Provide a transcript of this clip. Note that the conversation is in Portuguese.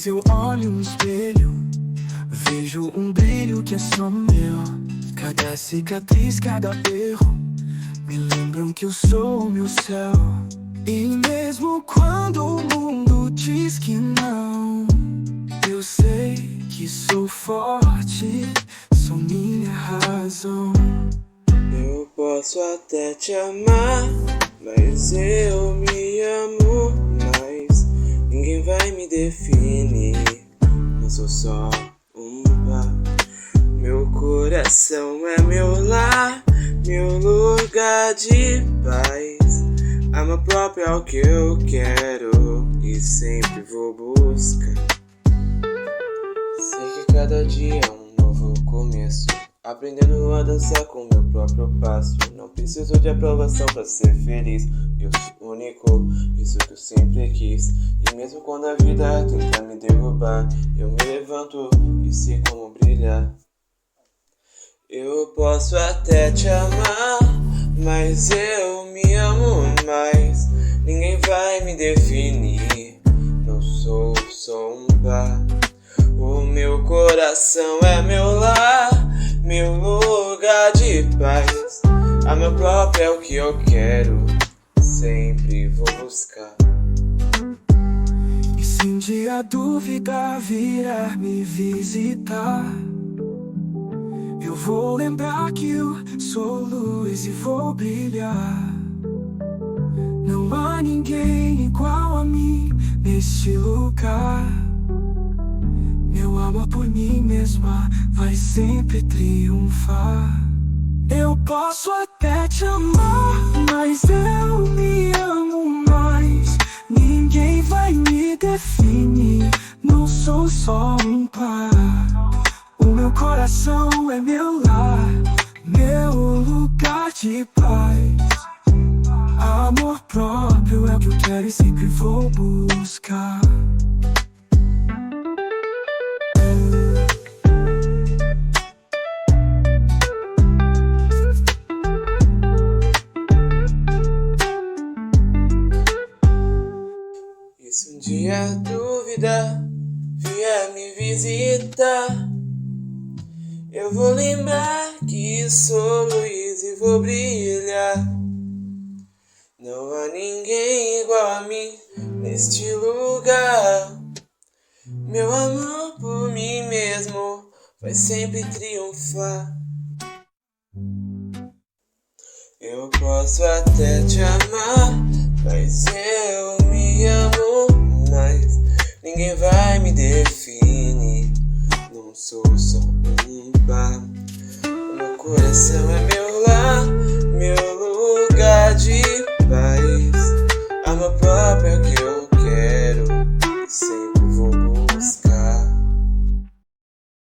vezes eu olho no espelho, vejo um brilho que é só meu. Cada cicatriz, cada erro me lembram que eu sou o meu céu. E mesmo quando o mundo diz que não, eu sei que sou forte, sou minha razão. Eu posso até te amar, mas eu me amo mais. Ninguém vai me definir, não sou só um par. Meu coração é meu lar, meu lugar de paz. Amor próprio é o que eu quero e sempre vou buscar. Sei que cada dia é um novo começo, aprendendo a dançar com meu próprio passo. Não preciso de aprovação pra ser feliz, eu sou único, isso que eu sempre quis. E mesmo quando a vida tenta me derrubar, eu me levanto e sei como brilhar. Eu posso até te amar, mas eu me amo mais. Ninguém vai me definir, não sou só um par. O meu coração é meu lar, meu lugar de paz. Amor próprio é o que eu quero, sempre vou buscar. E se um dia a dúvida vier me visitar, eu vou lembrar que eu sou luz e vou brilhar. Não há ninguém igual a mim neste lugar. Meu amor por mim mesma vai sempre triunfar. Eu posso até te amar, mas eu me amo mais. Ninguém vai me definir, não sou só um par. O meu coração é meu lar, meu lugar de paz. Amor próprio é o que eu quero e sempre vou buscar. E se um dia a dúvida vier me visitar, eu vou lembrar que sou luz e vou brilhar. Não há ninguém igual a mim neste lugar. Meu amor por mim mesmo vai sempre triunfar. Eu posso até te amar, mas eu me amo mais. Ninguém vai me definir, não sou só um par. O meu coração é